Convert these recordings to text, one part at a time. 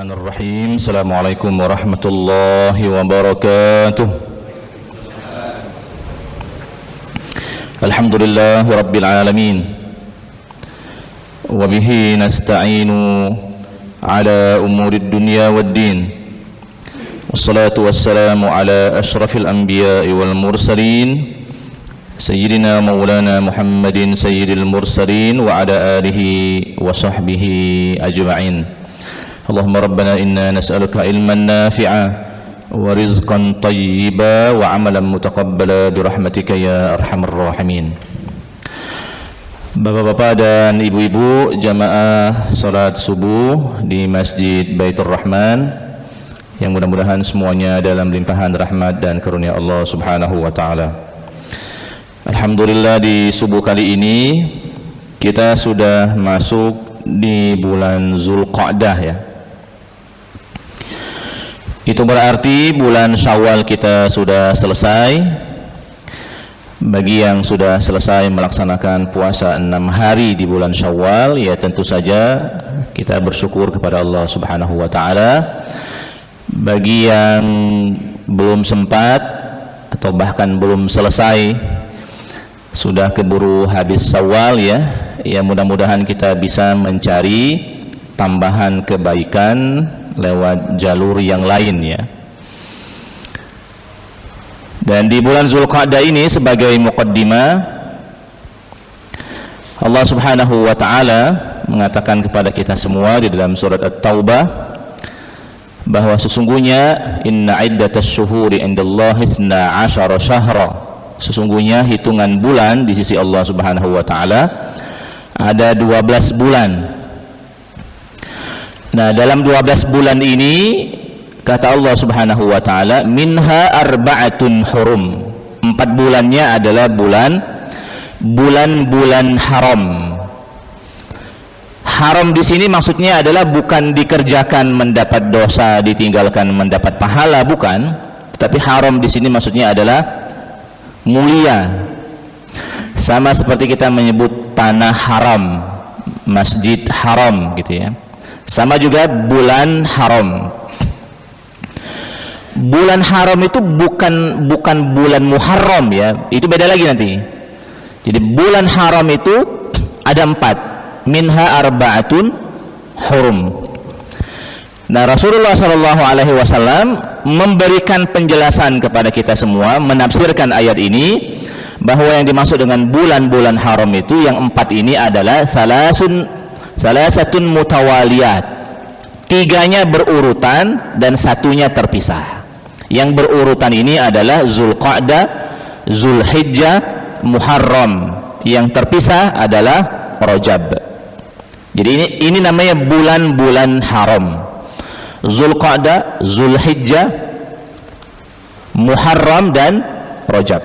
Bismillahirrahmanirrahim. Assalamualaikum warahmatullahi wabarakatuh. Alhamdulillah rabbil alamin. Wa bihi nasta'inu ala umurid dunya waddin. Wassalatu wassalamu ala asyrafil anbiya'i wal mursalin Sayyidina maulana Muhammadin sayyidil mursalin wa ala alihi wa sahbihi ajma'in. Allahumma rabbana inna nas'aluka ilman nafi'a wa rizqan tayyiba wa amalan mutaqabbala birahmatika ya arhamar rahimin. Bapak-bapak dan ibu-ibu jamaah salat subuh di Masjid Baitur Rahman, yang mudah-mudahan semuanya dalam limpahan rahmat dan karunia Allah Subhanahu wa taala. Alhamdulillah, di subuh kali ini kita sudah masuk di bulan Zulqa'dah ya. Itu berarti bulan Syawal kita sudah selesai. Bagi yang sudah selesai melaksanakan puasa 6 hari di bulan Syawal, ya tentu saja kita bersyukur kepada Allah Subhanahu wa taala. Bagi yang belum sempat atau bahkan belum selesai, sudah keburu habis Syawal ya mudah-mudahan kita bisa mencari tambahan kebaikan lewat jalur yang lain ya. Dan di bulan Zulqa'dah ini, sebagai muqaddimah, Allah Subhanahu wa taala mengatakan kepada kita semua di dalam surat At-Taubah bahwa sesungguhnya inna iddatas syuhuri indallahi 12 syahra, sesungguhnya hitungan bulan di sisi Allah Subhanahu wa taala ada 12 bulan. Nah, dalam 12 bulan ini kata Allah Subhanahu wa taala minha arba'atun hurum. 4 bulannya adalah bulan-bulan haram. Haram di sini maksudnya adalah bukan dikerjakan mendapat dosa, ditinggalkan mendapat pahala, bukan. Tetapi haram di sini maksudnya adalah mulia. Sama seperti kita menyebut tanah haram, masjid haram gitu ya. Sama juga bulan haram. Bulan haram itu bukan bulan Muharram ya, itu beda lagi nanti. Jadi bulan haram itu ada 4, minha arba'atun hurum. Nah, Rasulullah SAW memberikan penjelasan kepada kita semua, menafsirkan ayat ini bahwa yang dimaksud dengan bulan-bulan haram itu yang 4 ini adalah salasatun mutawaliyat, 3-nya berurutan dan 1-nya terpisah. Yang berurutan ini adalah Zulqa'dah, Zulhijjah, Muharram. Yang terpisah adalah Rajab. Jadi ini namanya bulan-bulan haram. Zulqa'dah, Zulhijjah, Muharram dan Rajab.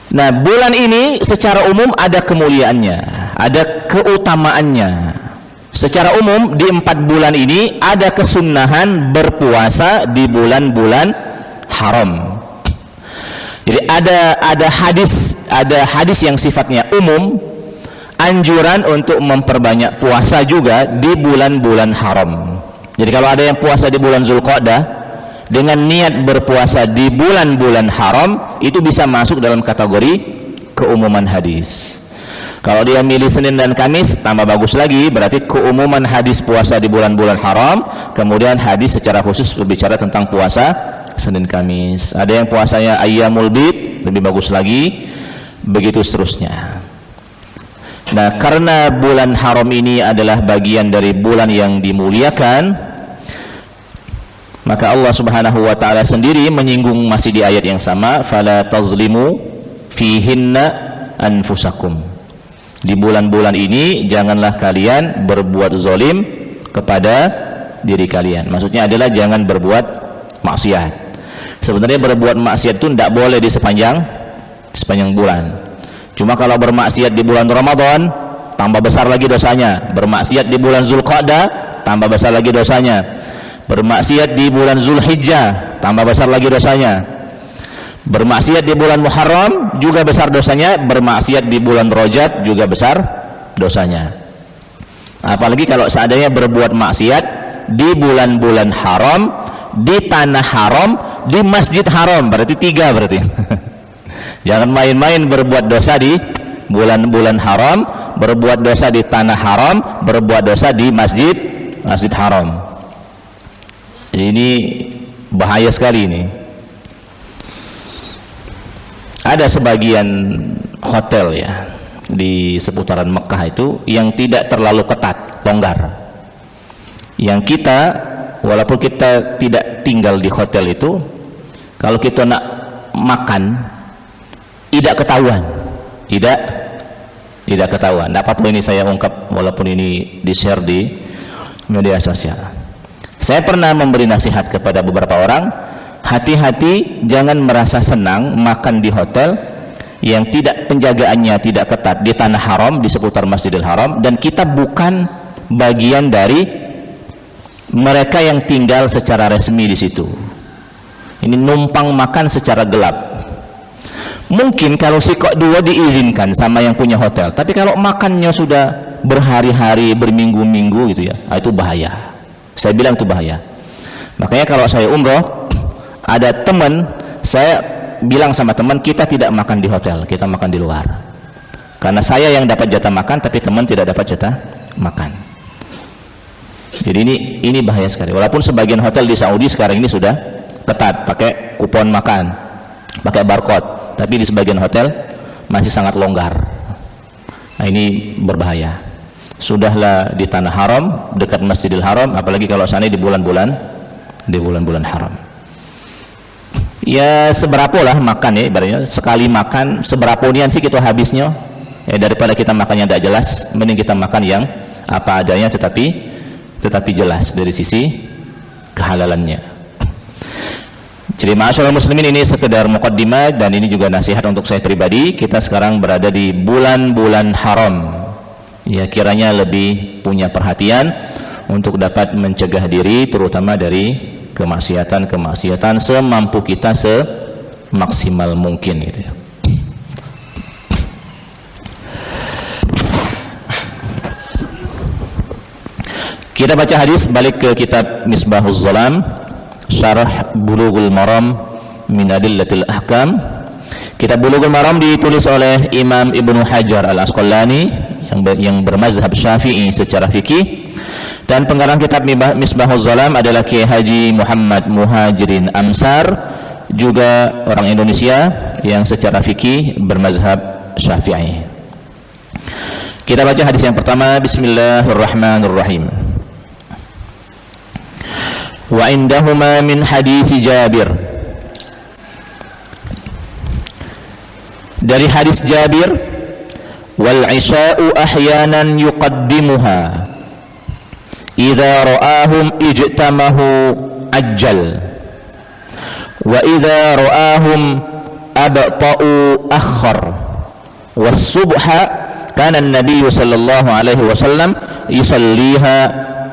Nah, bulan ini secara umum ada kemuliaannya, ada keutamaannya. Secara umum di 4 bulan ini ada kesunnahan berpuasa di bulan-bulan haram. Jadi ada hadis yang sifatnya umum, anjuran untuk memperbanyak puasa juga di bulan-bulan haram. Jadi kalau ada yang puasa di bulan Zulqa'dah dengan niat berpuasa di bulan-bulan haram, itu bisa masuk dalam kategori keumuman hadis. Kalau dia milih Senin dan Kamis, tambah bagus lagi, berarti keumuman hadis puasa di bulan-bulan haram. Kemudian hadis secara khusus berbicara tentang puasa Senin Kamis. Ada yang puasanya ayyamul bid, lebih bagus lagi, begitu seterusnya. Nah, karena bulan haram ini adalah bagian dari bulan yang dimuliakan, maka Allah Subhanahu wa taala sendiri menyinggung masih di ayat yang sama, fala tazlimu fihinna anfusakum. Di bulan-bulan ini janganlah kalian berbuat zalim kepada diri kalian. Maksudnya adalah jangan berbuat maksiat. Sebenarnya berbuat maksiat itu tidak boleh di sepanjang bulan. Cuma kalau bermaksiat di bulan Ramadan, tambah besar lagi dosanya. Bermaksiat di bulan Zulqa'dah, tambah besar lagi dosanya. Bermaksiat di bulan Zulhijjah, tambah besar lagi dosanya. Bermaksiat di bulan Muharram juga besar dosanya, bermaksiat di bulan Rajab juga besar dosanya. Apalagi kalau seandainya berbuat maksiat di bulan-bulan haram, di tanah haram, di masjid haram, berarti 3 berarti. Jangan main-main berbuat dosa di bulan-bulan haram, berbuat dosa di tanah haram, berbuat dosa di masjid haram. Ini bahaya sekali ini. Ada sebagian hotel ya di seputaran Mekah itu yang tidak terlalu ketat, longgar. Yang kita, walaupun kita tidak tinggal di hotel itu, kalau kita nak makan tidak ketahuan, tidak ketahuan. Apa pun ini saya ungkap, walaupun ini di-share di media sosial. Saya pernah memberi nasihat kepada beberapa orang, hati-hati jangan merasa senang makan di hotel yang tidak penjagaannya tidak ketat di tanah haram, di seputar Masjidil Haram, dan kita bukan bagian dari mereka yang tinggal secara resmi di situ. Ini numpang makan secara gelap. Mungkin kalau sikok 2 diizinkan sama yang punya hotel, tapi kalau makannya sudah berhari-hari, berminggu-minggu gitu ya, itu bahaya. Saya bilang itu bahaya. Makanya kalau saya umroh, ada teman, saya bilang sama teman, kita tidak makan di hotel, kita makan di luar. Karena saya yang dapat jatah makan, tapi teman tidak dapat jatah makan. Jadi ini bahaya sekali. Walaupun sebagian hotel di Saudi sekarang ini sudah ketat, pakai kupon makan, pakai barcode, tapi di sebagian hotel masih sangat longgar. Nah, ini berbahaya. Sudahlah di tanah haram, dekat Masjidil Haram, apalagi kalau sana di bulan-bulan haram. Ya seberapa lah makan ya, ibaratnya sekali makan seberapa nian sih kita habisnya ya, daripada kita makannya tidak jelas, mending kita makan yang apa adanya tetapi jelas dari sisi kehalalannya. Jadi ma'asyiral muslimin, ini sekedar muqaddimah dan ini juga nasihat untuk saya pribadi. Kita sekarang berada di bulan-bulan haram ya, kiranya lebih punya perhatian untuk dapat mencegah diri terutama dari kemaksiatan semampu kita, semaksimal mungkin gitu ya. Kita baca hadis, balik ke kitab Misbahuz Zalam, Syarah Bulughul Maram min Adillatil Ahkam. Kitab Bulughul Maram ditulis oleh Imam Ibnu Hajar Al-Asqalani yang bermazhab Syafi'i secara fikih. Dan pengarang kitab Misbahuz Zalam adalah Kiai Haji Muhammad Muhajirin Amsar, juga orang Indonesia yang secara fikih bermazhab Syafi'i. Kita baca hadis yang pertama. Bismillahirrahmanirrahim. Wa indahuma min hadisi Jabir. Dari hadis Jabir, wal isya'u ahyanan yuqaddimuha idza ra'ahum ijtamahu ajjal wa idza ra'ahum abta'u akhar was subha kana an-nabiy sallallahu alaihi wasallam yusalliha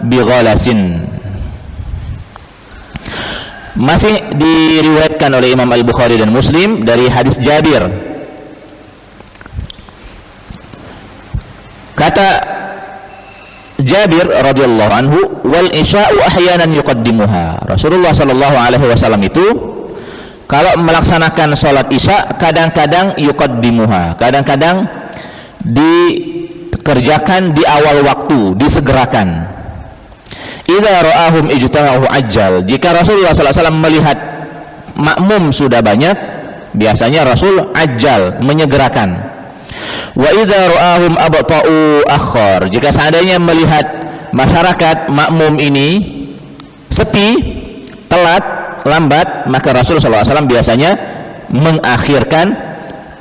bighalasin. Masih diriwayatkan oleh Imam Al-Bukhari dan Muslim dari hadis Jabir. Kata Jabir radhiyallahu anhu, wal isya'u ahyanan yuqaddimuha. Rasulullah sallallahu alaihi wasallam itu kalau melaksanakan salat isya kadang-kadang yuqaddimuha, kadang-kadang dikerjakan di awal waktu, disegerakan. Idza ra'ahum ijtama'u ajjal. Jika Rasulullah sallallahu alaihi wasallam melihat makmum sudah banyak, biasanya Rasul ajjal, menyegerakan. Wa idza ra'ahum abta'u akhar. Jika seandainya melihat masyarakat makmum ini sepi, telat, lambat, maka Rasul sallallahu alaihi wasallam biasanya mengakhirkan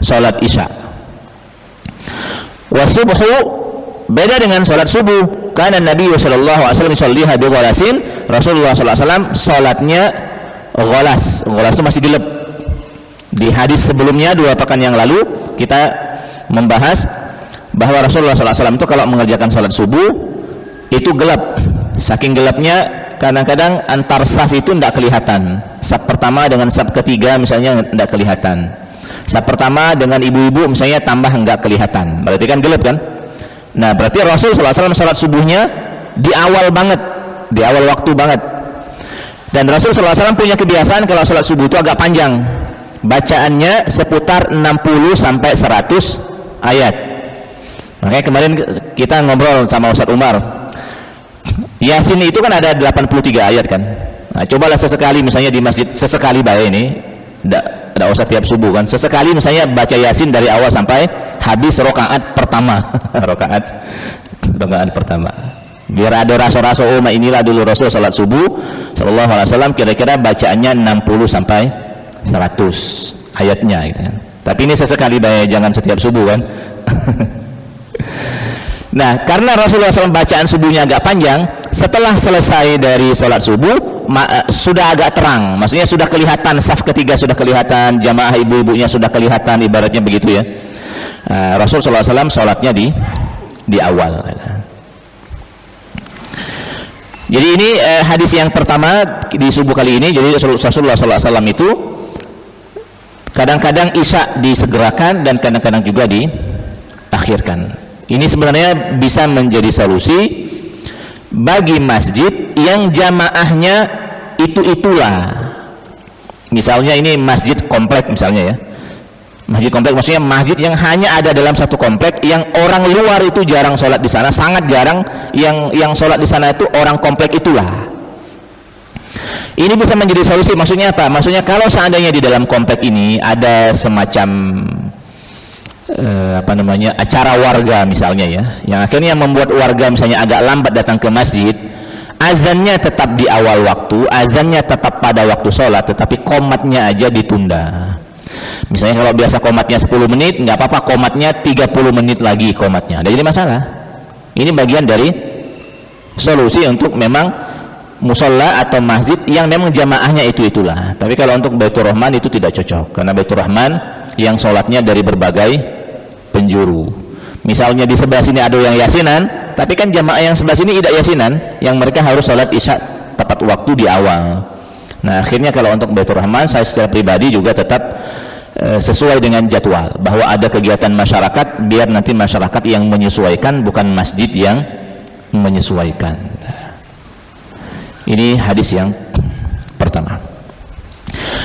salat isya. Wa subhu, beda dengan salat subuh. Karena Nabi sallallahu alaihi wasallam yusalliha bi ghalasin. Rasulullah sallallahu alaihi wasallam salatnya ghalas. Ghalas itu masih gelap. Di hadis sebelumnya 2 pekan yang lalu kita membahas bahwa Rasulullah SAW itu kalau mengerjakan salat subuh itu gelap. Saking gelapnya kadang-kadang antar saf itu tidak kelihatan. Saf pertama dengan saf ketiga misalnya tidak kelihatan. Saf pertama dengan ibu-ibu misalnya tambah enggak kelihatan. Berarti kan gelap kan? Nah, berarti Rasul SAW salat subuhnya di awal banget, di awal waktu banget. Dan Rasul SAW punya kebiasaan kalau salat subuh itu agak panjang, bacaannya seputar 60 sampai 100 ayat. Makanya kemarin kita ngobrol sama Ustaz Umar, Yasin itu kan ada 83 ayat kan. Nah, cobalah sesekali misalnya di masjid, sesekali baik ini, tidak usah tiap subuh kan, sesekali misalnya baca Yasin dari awal sampai habis rokaat pertama. rokaat pertama, biar ada rasa-rasa, oh inilah dulu Rasul salat subuh sallallahu alaihi wasallam, kira-kira bacaannya 60 sampai 100 ayatnya gitu kan. Tapi ini sesekali baik, jangan setiap subuh kan. Nah, karena Rasulullah SAW bacaan subuhnya agak panjang, setelah selesai dari sholat subuh sudah agak terang, maksudnya sudah kelihatan, saf ketiga sudah kelihatan, jamaah ibu-ibunya sudah kelihatan, ibaratnya begitu ya. Rasulullah SAW sholatnya di awal. Jadi ini hadis yang pertama di subuh kali ini. Jadi Rasulullah SAW itu kadang-kadang isya disegerakan dan kadang-kadang juga diakhirkan. Ini sebenarnya bisa menjadi solusi bagi masjid yang jamaahnya itu-itulah. Misalnya ini masjid komplek misalnya ya. Masjid komplek maksudnya masjid yang hanya ada dalam satu komplek, yang orang luar itu jarang sholat di sana, sangat jarang, yang sholat di sana itu orang komplek itulah. Ini bisa menjadi solusi. Maksudnya apa? Maksudnya kalau seandainya di dalam komplek ini ada semacam acara warga misalnya ya, yang akhirnya membuat warga misalnya agak lambat datang ke masjid, azannya tetap di awal waktu, azannya tetap pada waktu sholat, tetapi qomatnya aja ditunda. Misalnya kalau biasa qomatnya 10 menit, nggak apa-apa qomatnya 30 menit lagi qomatnya, ada jadi masalah. Ini bagian dari solusi untuk memang musola atau masjid yang memang jamaahnya itu-itulah. Tapi kalau untuk Baitur Rahman itu tidak cocok, karena Baitur Rahman yang sholatnya dari berbagai penjuru. Misalnya di sebelah sini ada yang yasinan, tapi kan jamaah yang sebelah sini tidak yasinan, yang mereka harus sholat isya tepat waktu di awal. Nah, akhirnya kalau untuk Baitur Rahman, saya secara pribadi juga tetap sesuai dengan jadwal, bahwa ada kegiatan masyarakat, biar nanti masyarakat yang menyesuaikan, bukan masjid yang menyesuaikan. Ini hadis yang pertama.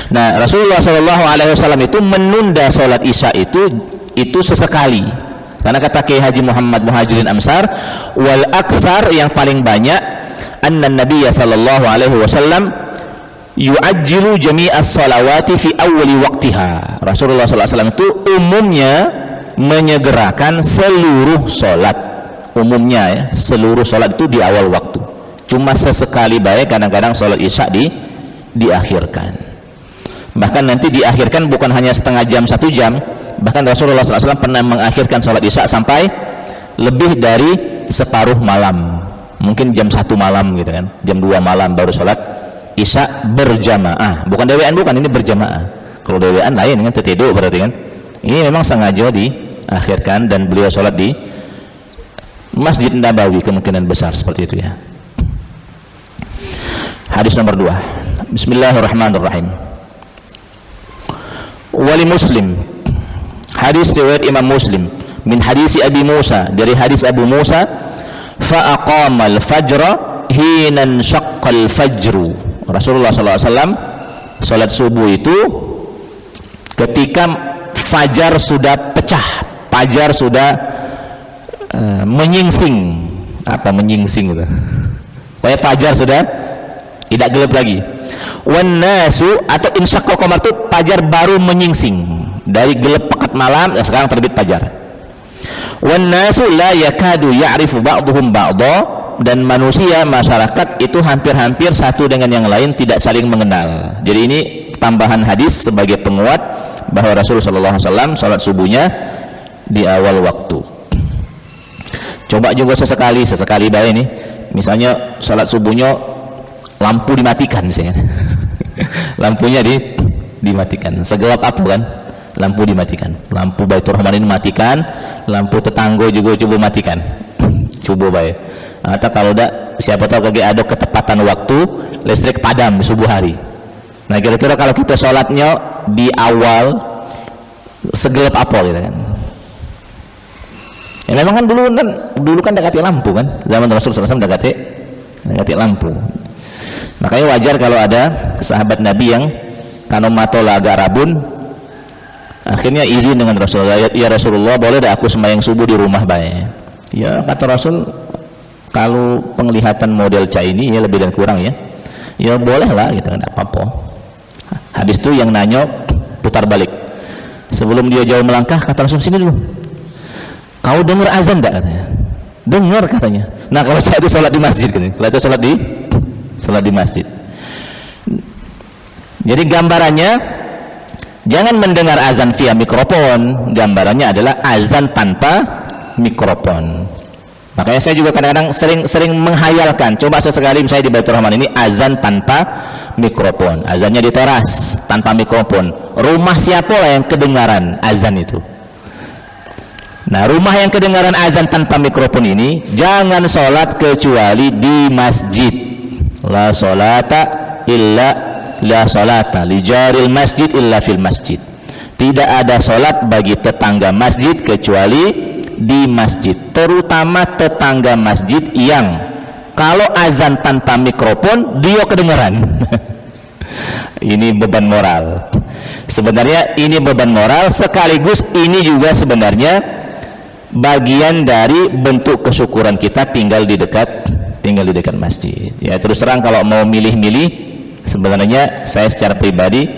Nah, Rasulullah SAW itu menunda sholat isya itu sesekali, karena kata Kiai Haji Muhammad Muhajirin Amsar, wal aksar, yang paling banyak, anna Nabiya sallallahu alaihi wasallam yu'ajjilu jami'as salawati fi awwali waqtiha. Rasulullah SAW itu umumnya menyegerakan seluruh sholat, umumnya ya, seluruh sholat itu di awal waktu. Cuma sesekali baik kadang-kadang sholat isya diakhirkan. Bahkan nanti diakhirkan bukan hanya setengah jam, 1 jam, bahkan Rasulullah SAW pernah mengakhirkan sholat isya sampai lebih dari separuh malam, mungkin jam 1 malam gitu kan, jam 2 malam baru sholat isya berjamaah. Bukan dewean, bukan, ini berjamaah. Kalau dewean lain kan, tertidur berarti kan. Ini memang sengaja diakhirkan, dan beliau sholat di Masjid Nabawi kemungkinan besar seperti itu ya. Hadis nomor 2. Bismillahirrahmanirrahim. Wali Muslim, hadis riwayat Imam Muslim, min hadis Abi Musa, dari hadis Abu Musa, fa aqamal fajra hinan syaqqal fajru. Rasulullah SAW salat subuh itu ketika fajar sudah pecah, fajar sudah menyingsing. Apa menyingsing itu? Pokoknya fajar sudah tidak gelap lagi. Wan nasu, atau insyaqqa qamar itu fajar baru menyingsing, dari gelap pekat malam sekarang terbit fajar. Wan nasu la yakadu ya'rifu ba'dhum ba'dha, dan manusia, masyarakat itu hampir-hampir satu dengan yang lain tidak saling mengenal. Jadi ini tambahan hadis sebagai penguat bahwa Rasulullah SAW salat subuhnya di awal waktu. Coba juga sesekali baik ini, misalnya salat subuhnya lampu dimatikan misalnya. Lampunya dimatikan, segelap apa kan, lampu dimatikan, lampu Baitur Rahman ini matikan, lampu tetangga juga coba matikan. Coba baik. Atau kalau tidak, siapa tahu kaki ada ketepatan waktu listrik padam subuh hari. Nah, kira-kira kalau kita sholatnya di awal segelap apa gitu kan, Ya memang kan dulu kan dekati lampu kan, zaman Rasul SAW dekati lampu. Makanya wajar kalau ada sahabat Nabi yang kanomatola agak rabun, akhirnya izin dengan Rasulullah, ya Rasulullah boleh dah aku sembahyang subuh di rumah bae. Ya kata Rasul, kalau penglihatan model Cah ini ya lebih dan kurang ya boleh lah gitu, nggak apa-apa. Habis itu yang nanya putar balik, sebelum dia jauh melangkah kata Rasul, sini dulu, kau dengar azan enggak? Katanya dengar katanya. Nah kalau saya itu sholat di masjid kan, kalau itu sholat di masjid. Jadi gambarannya jangan mendengar azan via mikrofon, gambarannya adalah azan tanpa mikrofon. Makanya saya juga kadang-kadang sering menghayalkan, coba sesekali misalnya di Baitur Rahman ini azan tanpa mikrofon, azannya di teras tanpa mikrofon. Rumah siapa lah yang kedengaran azan itu? Nah, rumah yang kedengaran azan tanpa mikrofon ini jangan sholat kecuali di masjid. La sholata li jaril masjid illa fil masjid. Tidak ada sholat bagi tetangga masjid kecuali di masjid, terutama tetangga masjid yang kalau azan tanpa mikrofon dia kedengaran. Ini beban moral. Sebenarnya ini beban moral, sekaligus ini juga sebenarnya bagian dari bentuk kesyukuran kita tinggal di dekat masjid. Ya terus terang kalau mau milih-milih, sebenarnya saya secara pribadi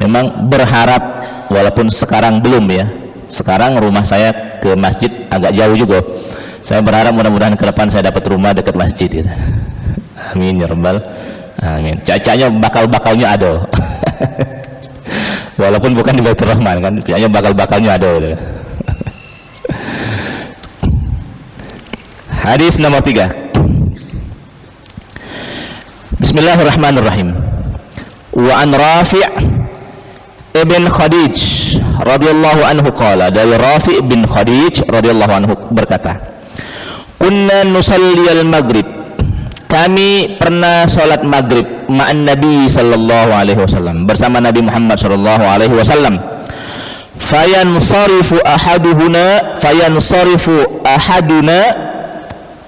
memang berharap, walaupun sekarang belum ya, sekarang rumah saya ke masjid agak jauh juga, saya berharap mudah-mudahan ke depan saya dapat rumah dekat masjid gitu. Amin ya rabbal amin. Cacanya bakal-bakalnya ada. Walaupun bukan di Baitur Rahman kan, cacanya bakal-bakalnya ada gitu. Hadis nomor 3. Bismillahirrahmanirrahim. Wa an Rafi' ibn Khadij radhiyallahu anhu qala, dari Rafi' bin Khadij radhiyallahu anhu berkata, kunna nusalli al-maghrib, kami pernah salat maghrib ma'an Nabi sallallahu alaihi wasallam, bersama Nabi Muhammad sallallahu alaihi wasallam. Fayansarifu ahaduna,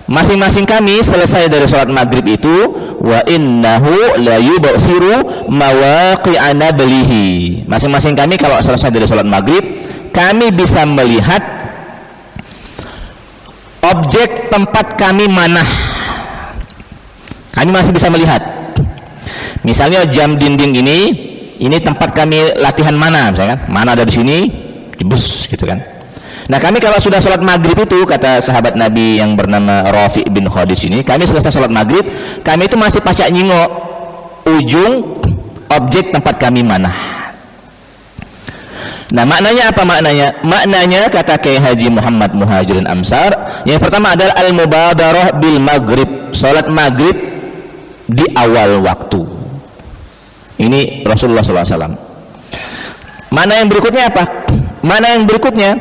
masing-masing kami selesai dari salat maghrib itu, wa innahu la yubsiru mawaqi'a nablihi, masing-masing kami kalau selesai dari salat maghrib kami bisa melihat objek tempat kami manah, kami masih bisa melihat. Misalnya jam dinding ini tempat kami latihan mana, misalkan mana ada di sini, jebus gitu kan. Nah kami kalau sudah sholat maghrib itu, kata sahabat Nabi yang bernama Rafi' bin Khadij ini, kami selesai sholat maghrib, kami itu masih pacak nyingok ujung objek tempat kami manah. Nah maknanya apa maknanya? Maknanya kata Kiai Haji Muhammad Muhajirin Amsar, yang pertama adalah al-mubadarah bil maghrib, sholat maghrib di awal waktu. Ini Rasulullah SAW. Mana yang berikutnya apa? Mana yang berikutnya?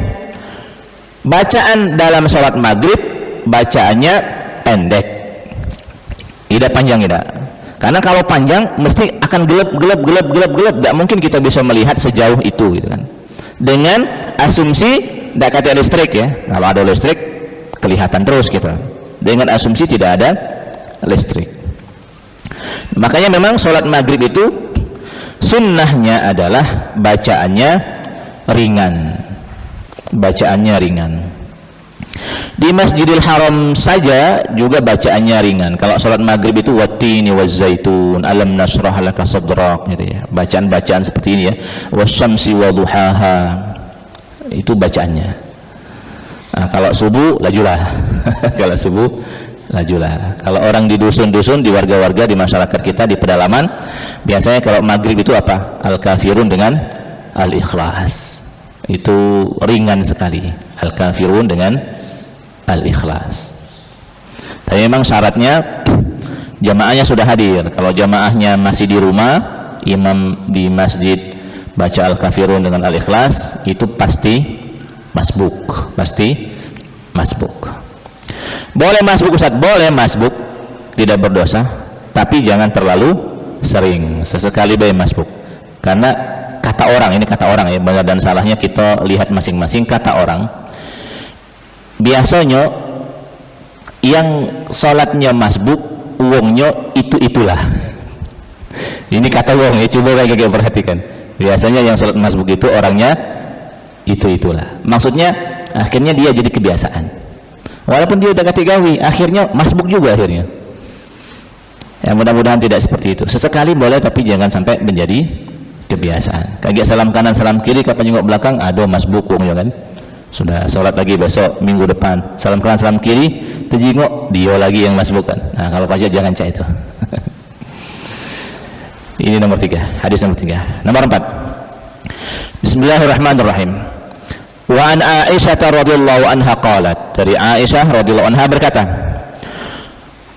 Bacaan dalam sholat maghrib, bacaannya pendek, tidak panjang, tidak. Karena kalau panjang mesti akan gelap, tidak mungkin kita bisa melihat sejauh itu gitu kan. Dengan asumsi tidak ada listrik ya, kalau ada listrik kelihatan terus gitu. Dengan asumsi tidak ada listrik. Makanya memang sholat maghrib itu sunnahnya adalah bacaannya ringan. Di Masjidil Haram saja juga bacaannya ringan. Kalau sholat maghrib itu wattini wazzaitun, alam nasrah laka sadrak gitu ya. Bacaan-bacaan seperti ini ya. Wasyamsi waduhaha. Itu bacaannya. Nah, kalau subuh lajulah. Kalau subuh lajulah. Kalau orang di dusun-dusun, di warga-warga, di masyarakat kita, di pedalaman, biasanya kalau maghrib itu apa? Al-kafirun dengan al-ikhlas. Itu ringan sekali, al-kafirun dengan al-ikhlas. Tapi memang syaratnya jamaahnya sudah hadir. Kalau jamaahnya masih di rumah, imam di masjid baca al-kafirun dengan al-ikhlas, itu pasti masbuk, boleh masbuk Ustaz, boleh masbuk, tidak berdosa, tapi jangan terlalu sering, sesekali bae masbuk. Karena kata orang, ini kata orang ya, benar dan salahnya kita lihat masing-masing. Kata orang, biasanya yang sholatnya masbuk uangnya itulah. Ini kata wong ya, coba kayak perhatikan. Biasanya yang sholat masbuk itu orangnya itulah. Maksudnya akhirnya dia jadi kebiasaan. Walaupun dia udah kategawi, akhirnya masbuk juga akhirnya. Ya mudah-mudahan tidak seperti itu. Sesekali boleh, tapi jangan sampai menjadi kebiasaan. Kayak salam kanan salam kiri, kapan nyengok belakang, aduh masbuk wong ya kan. Sudah sholat lagi besok minggu depan, salam kanan salam kiri, terjengok dia lagi yang masbuk kan. Nah kalau pajak jangan cak itu. Ini nomor 3, hadis nomor 3. Nomor 4. Bismillahirrahmanirrahim. Wa an Aisyah radhiyallahu anha qalat, dari Aisyah radhiyallahu anha berkata,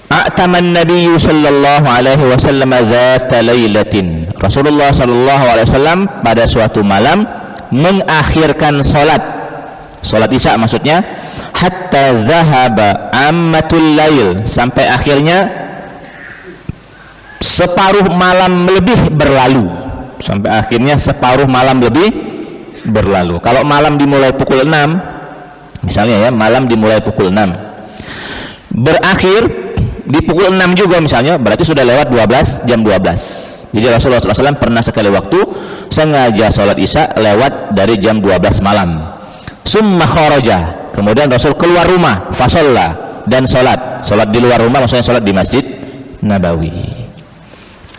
A'taman Nabi sallallahu alaihi wasallam dzata lailatin. Rasulullah sallallahu alaihi wasallam pada suatu malam mengakhirkan salat Isya maksudnya, hatta dzahaba ammatul lail, sampai akhirnya separuh malam lebih berlalu, sampai akhirnya separuh malam lebih berlalu. Kalau malam dimulai pukul 6 misalnya ya, malam dimulai pukul 6 berakhir di pukul 6 juga misalnya, berarti sudah lewat jam 12. Jadi Rasulullah SAW pernah sekali waktu sengaja sholat Isya lewat dari jam 12 malam. Summa kharaja, kemudian Rasul keluar rumah, fasalla, dan sholat di luar rumah, maksudnya sholat di Masjid Nabawi.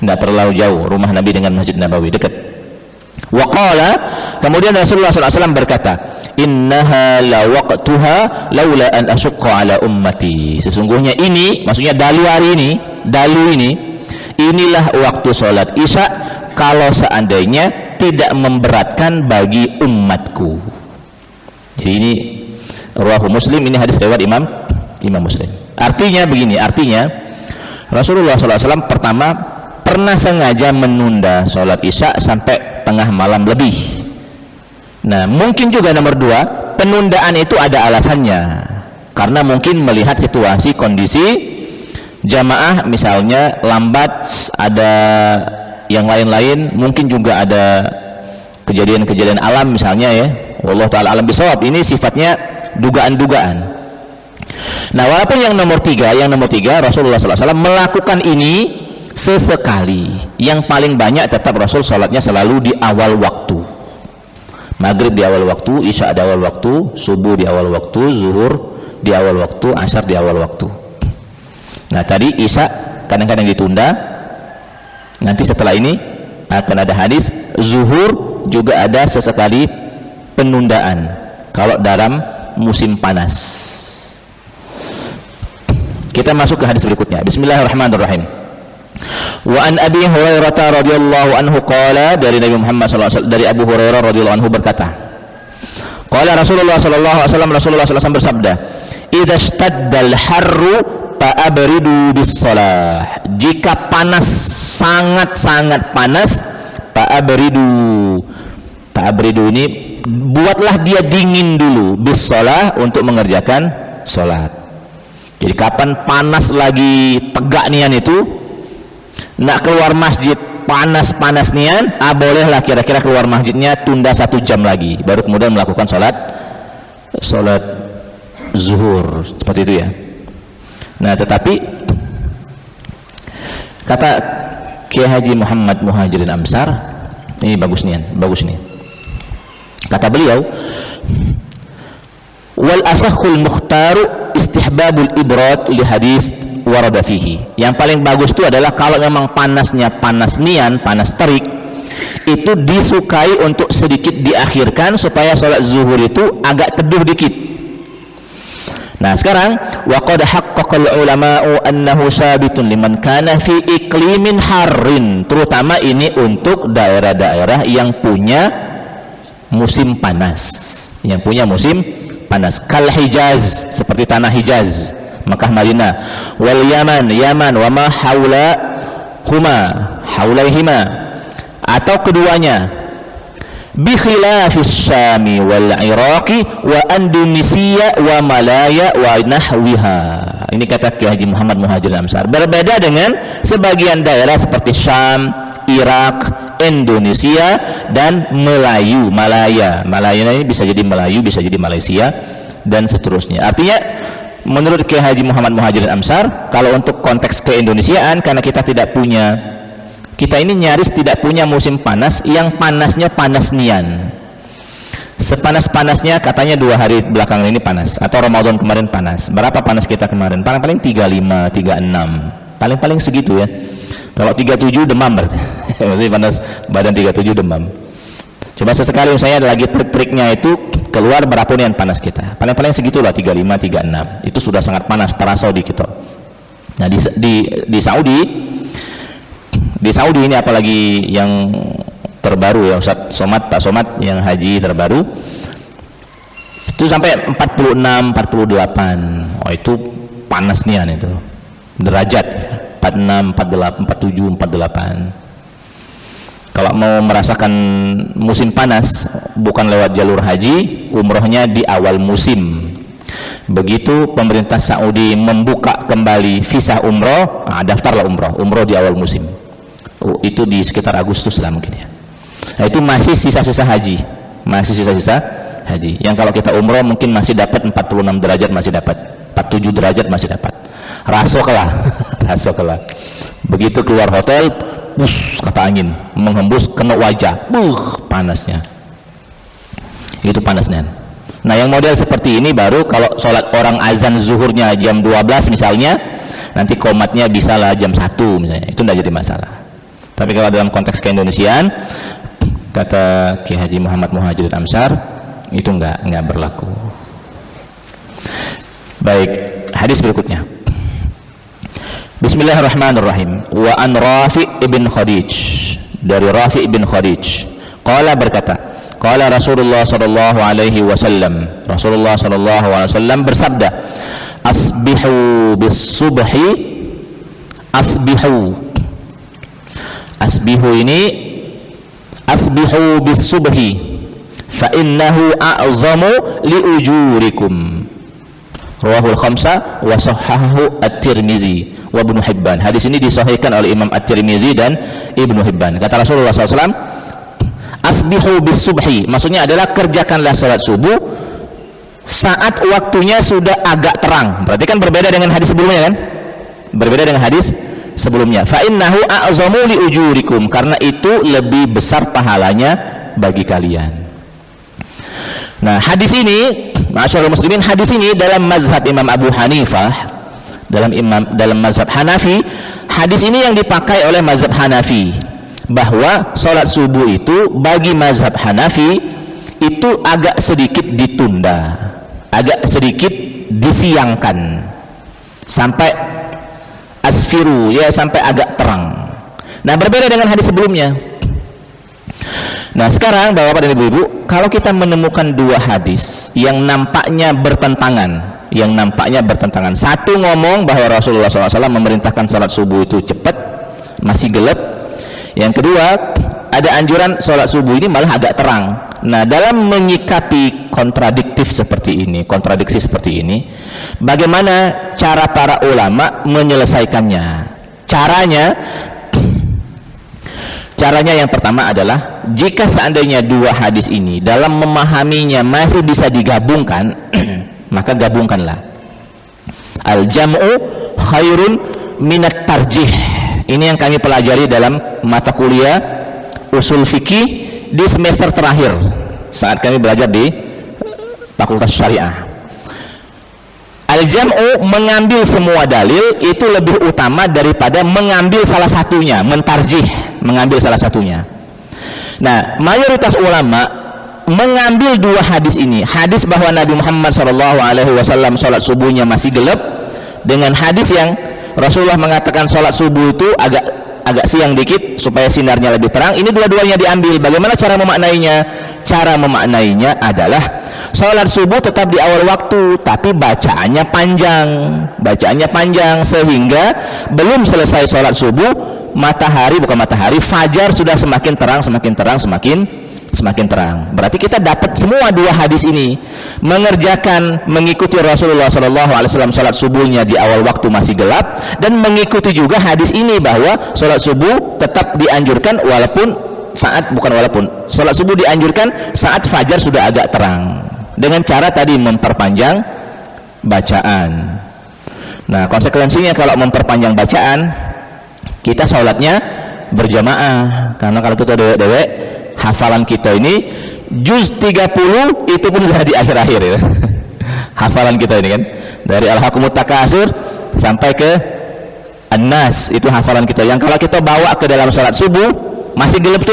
Tidak terlalu jauh rumah Nabi dengan Masjid Nabawi, dekat. Wa qala, kemudian Rasulullah SAW berkata, innaha la waqtuha laula an asyqa ala ummati. Sesungguhnya ini, maksudnya dalu ini, inilah waktu sholat Isya kalau seandainya tidak memberatkan bagi umatku. Jadi ini Rawahu Muslim, ini hadis riwayat Imam Muslim. Artinya begini, Rasulullah SAW pertama pernah sengaja menunda sholat Isya sampai tengah malam lebih. Nah mungkin juga nomor 2, penundaan itu ada alasannya, karena mungkin melihat situasi kondisi jamaah misalnya lambat, ada yang lain-lain, mungkin juga ada kejadian-kejadian alam misalnya ya, wallahu ta'ala alam bisawab. Ini sifatnya dugaan-dugaan. Nah walaupun yang nomor 3 Rasulullah SAW melakukan ini sesekali, yang paling banyak tetap Rasul sholatnya selalu di awal waktu. Maghrib di awal waktu, Isya di awal waktu, subuh di awal waktu, zuhur di awal waktu, asar di awal waktu. Nah tadi Isya kadang-kadang ditunda, nanti setelah ini akan ada hadis. Zuhur juga ada sesekali penundaan kalau dalam musim panas. Kita masuk ke hadis berikutnya. Bismillahirrahmanirrahim. Wa an Abi Hurairah radhiyallahu anhu qala, dari Nabi Muhammad SAW, dari Abu Hurairah radhiyallahu anhu berkata, qala Rasulullah sallallahu alaihi wasallam, Rasulullah SAW bersabda, idza staddal harru fa'abridu bis shalah. Jika panas, sangat-sangat panas, fa'abridu ini buatlah dia dingin dulu, bis shalah, untuk mengerjakan salat. Jadi kapan panas lagi tegak nian itu, nak keluar masjid panas-panas nian, bolehlah kira-kira keluar masjidnya tunda 1 jam lagi, baru kemudian melakukan sholat zuhur, seperti itu ya. Nah tetapi kata Kiai Haji Muhammad Muhajirin Amsar, ini bagus nih. Kata beliau, wal asakhul mukhtaru istihbabul ibrad li hadis warada fihi. Yang paling bagus itu adalah kalau memang panasnya panas nian, panas terik, itu disukai untuk sedikit diakhirkan supaya sholat zuhur itu agak teduh dikit. Nah sekarang, wa qad haqqaqal ulama'u annahu sabitun liman kana fi iklimin harrin, terutama ini untuk daerah-daerah yang punya musim panas, kal Hijaz, seperti tanah Hijaz, Makkah, Madinah, wal Yaman wa ma haulaihima, atau keduanya, bi khilafis Syami wal Iraqi wa Indonesia wa Malaya wa nahwiha. Ini kata Kiai Haji Muhammad Muhajirin Amsar, berbeda dengan sebagian daerah seperti Syam, Irak, Indonesia, dan Malaya ini bisa jadi Melayu, bisa jadi Malaysia, dan seterusnya. Artinya menurut Kiai Haji Muhammad Muhajirin Amsar, kalau untuk konteks keindonesiaan, karena kita ini nyaris tidak punya musim panas yang panasnya panas nian. Sepanas-panasnya katanya 2 hari belakangan ini panas, atau Ramadan kemarin panas. Berapa panas kita kemarin? Paling-paling 35, 36, paling-paling segitu ya. Kalau 37 demam berarti maksudnya panas badan 37 demam. Coba sesekali misalnya lagi trik-triknya itu keluar berapa nian panas kita, paling-paling segitulah, 35, 36. Itu sudah sangat panas terasa di kita. Nah di Saudi ini apalagi yang terbaru ya, Ustaz Somad, Pak Somad yang haji terbaru itu sampai 46, 48. Oh itu panas nian itu derajat ya. 46, 48, 47, 48. Kalau mau merasakan musim panas bukan lewat jalur haji, umrohnya di awal musim. Begitu pemerintah Saudi membuka kembali visa umroh, daftarlah umroh di awal musim. Itu di sekitar Agustus lah mungkin ya. Nah, itu masih sisa-sisa haji, yang kalau kita umroh mungkin masih dapat 46 derajat, masih dapat 47 derajat, masih dapat. Rasokelah begitu keluar hotel, kata angin menghembus kena wajah, panasnya. Itu panasnya. Nah yang model seperti ini baru kalau sholat orang azan zuhurnya jam 12 misalnya, nanti komatnya bisalah jam 1 misalnya, itu tidak jadi masalah. Tapi kalau dalam konteks keindonesiaan, kata Kiai Haji Muhammad Muhajirin Amsar, itu enggak berlaku. Baik, hadis berikutnya. Bismillahirrahmanirrahim. Wa an Rafi' ibn Khadij, dari Rafi' ibn Khadij, qala berkata, qala Rasulullah sallallahu alaihi wasallam, Rasulullah sallallahu alaihi wasallam bersabda, asbihu bis subhi, asbihu ini asbihu bis subhi fa innahu a'zamu li ujurikum, rawahul khamsah wa sahhahu at-Tirmizi wa Ibnu Hibban. Hadis ini disahihkan oleh Imam At-Tirmizi dan Ibnu Hibban. Kata Rasulullah SAW, asbihu bis subhi, maksudnya adalah kerjakanlah salat subuh saat waktunya sudah agak terang. Berarti kan berbeda dengan hadis sebelumnya kan? Berbeda dengan hadis sebelumnya. Fa innahu a'zamu li ujurikum, karena itu lebih besar pahalanya bagi kalian. Nah, hadis ini, ma'asyiral muslimin, hadis ini dalam mazhab Imam Abu Hanifah, dalam mazhab Hanafi, hadis ini yang dipakai oleh mazhab Hanafi, bahwa sholat subuh itu bagi mazhab Hanafi itu agak sedikit ditunda, agak sedikit disiangkan sampai asfiru, ya, sampai agak terang. Nah, berbeda dengan hadis sebelumnya. Nah, sekarang Bapak dan Ibu-ibu, kalau kita menemukan dua hadis yang nampaknya bertentangan, satu ngomong bahwa Rasulullah SAW memerintahkan sholat subuh itu cepat, masih gelap. Yang kedua, ada anjuran sholat subuh ini malah agak terang. Nah, dalam menyikapi kontradiksi seperti ini, bagaimana cara para ulama menyelesaikannya? Caranya yang pertama adalah, jika seandainya dua hadis ini dalam memahaminya masih bisa digabungkan, maka gabungkanlah. Al-jam'u khairun minat tarjih. Ini yang kami pelajari dalam mata kuliah usul fikih di semester terakhir saat kami belajar di Fakultas Syariah. Al-jam'u, mengambil semua dalil itu lebih utama daripada mengambil salah satunya, mentarjih, mengambil salah satunya. Nah, mayoritas ulama mengambil dua hadis ini, hadis bahwa Nabi Muhammad SAW sholat subuhnya masih gelap, dengan hadis yang Rasulullah mengatakan sholat subuh itu agak siang dikit supaya sinarnya lebih terang. Ini dua-duanya diambil. Bagaimana cara memaknainya? Cara memaknainya adalah sholat subuh tetap di awal waktu, tapi bacaannya panjang sehingga belum selesai sholat subuh, fajar sudah semakin terang. Berarti kita dapat semua dua hadis ini, mengikuti Rasulullah SAW sholat subuhnya di awal waktu masih gelap, dan mengikuti juga hadis ini bahwa sholat subuh tetap dianjurkan sholat subuh dianjurkan saat fajar sudah agak terang. dengan cara tadi memperpanjang bacaan. Nah, konsekuensinya kalau memperpanjang bacaan, kita sholatnya berjamaah. Karena kalau kita dewek-dewek, hafalan kita ini juz 30 itu pun sudah di akhir-akhir ya. Hafalan kita ini kan dari Al-Hakumut Takasur sampai ke An-Nas, itu hafalan kita yang kalau kita bawa ke dalam sholat subuh masih gelap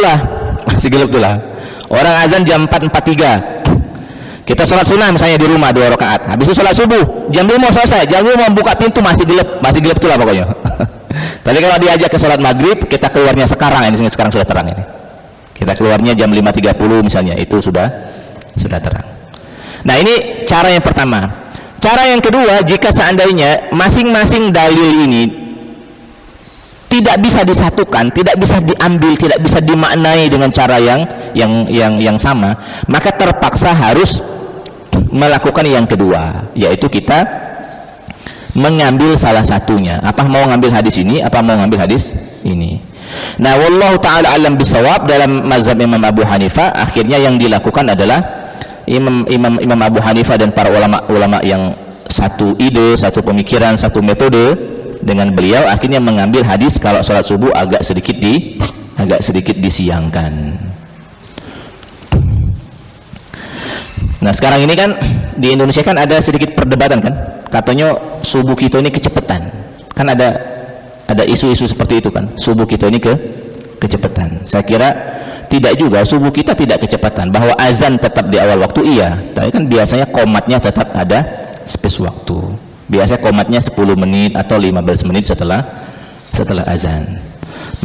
tulah. Orang azan jam 4.43, kita sholat sunnah misalnya di rumah 2 rakaat, habis itu sholat subuh jam 5 selesai, jam 5 buka pintu masih gelap tulah pokoknya. Tapi kalau diajak ke sholat maghrib, kita keluarnya sekarang sudah terang ini, kita keluarnya jam 5.30 misalnya, itu sudah terang. Nah, ini cara yang pertama. Cara yang kedua, jika seandainya masing-masing dalil ini tidak bisa disatukan, tidak bisa diambil, tidak bisa dimaknai dengan cara yang sama, maka terpaksa harus melakukan yang kedua, yaitu kita mengambil salah satunya. Apa mau ngambil hadis ini, apa mau ngambil hadis ini. Nah, wallahu taala alam bisawab, dalam mazhab Imam Abu Hanifah akhirnya yang dilakukan adalah Imam Abu Hanifah dan para ulama yang satu ide, satu pemikiran, satu metode dengan beliau, akhirnya mengambil hadis kalau sholat subuh agak sedikit disiangkan. Nah, sekarang ini kan di Indonesia kan ada sedikit perdebatan kan, katanya subuh kita ini kecepatan, kan ada isu-isu seperti itu kan, subuh kita ini kecepatan. Saya kira tidak juga, subuh kita tidak kecepatan, bahwa azan tetap di awal waktu iya, tapi kan biasanya komatnya tetap ada space waktu. Biasanya komatnya 10 menit atau 15 menit setelah azan.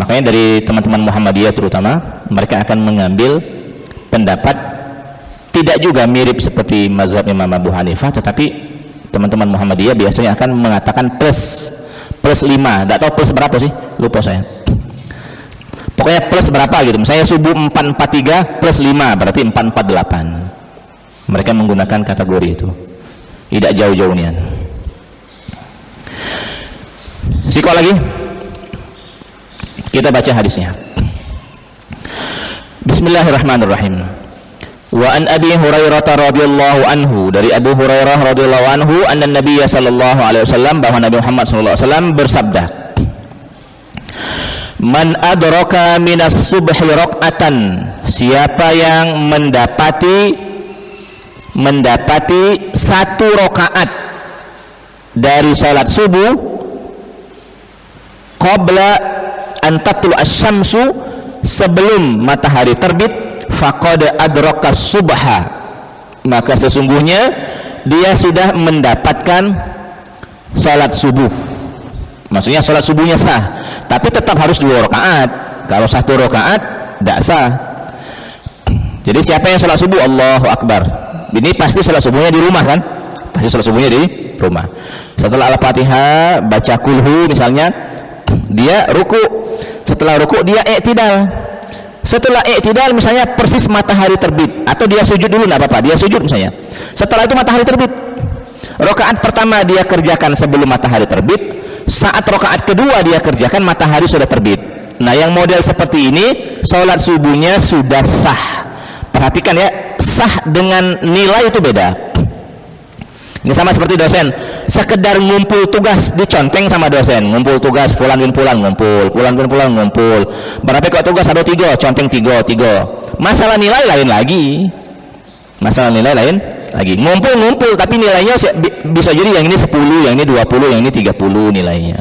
Makanya dari teman-teman Muhammadiyah terutama, mereka akan mengambil pendapat tidak juga mirip seperti mazhab Imam Abu Hanifah, tetapi teman-teman Muhammadiyah biasanya akan mengatakan plus 5, tidak tahu plus berapa sih, lupa saya. Pokoknya plus berapa gitu, misalnya subuh 4.43 plus 5 berarti 4.48. Mereka menggunakan kategori itu, tidak jauh-jauh nian. Siko lagi, kita baca hadisnya. Bismillahirrahmanirrahim. Wa an Abi Hurairah radhiyallahu anhu, dari Abu Hurairah radhiyallahu anhu, anna Nabiy sallallahu alaihi wasallam, bahwa Nabi Muhammad sallallahu alaihi wasallam bersabda, man adraka minas subhi raq'atan, siapa yang mendapati 1 rakaat dari salat subuh, qabla an tatlu asy-syamsu, sebelum matahari terbit, faqad adraka subha, maka sesungguhnya dia sudah mendapatkan salat subuh. Maksudnya salat subuhnya sah, tapi tetap harus 2 rakaat. Kalau 1 rakaat tidak sah. Jadi siapa yang salat subuh Allahu Akbar, ini pasti salat subuhnya di rumah kan? Pasti salat subuhnya di rumah. Setelah Al-Fatihah baca kulhu misalnya, dia ruku. Setelah ruku dia i'tidal. Setelah i'tidal misalnya persis matahari terbit, atau dia sujud dulu, tidak apa-apa, dia sujud misalnya. Setelah itu matahari terbit. Rakaat pertama dia kerjakan sebelum matahari terbit. Saat rakaat kedua dia kerjakan matahari sudah terbit. Nah, yang model seperti ini sholat subuhnya sudah sah. Perhatikan ya, sah dengan nilai itu beda. Ini sama seperti dosen, sekedar ngumpul tugas diconteng sama dosen, ngumpul tugas fulan bin fulan ngumpul, fulan bin fulan ngumpul. Berapa kok tugas ada 3, conteng 3. Masalah nilai lain lagi. Ngumpul tapi nilainya bisa jadi yang ini 10, yang ini 20, yang ini 30 nilainya.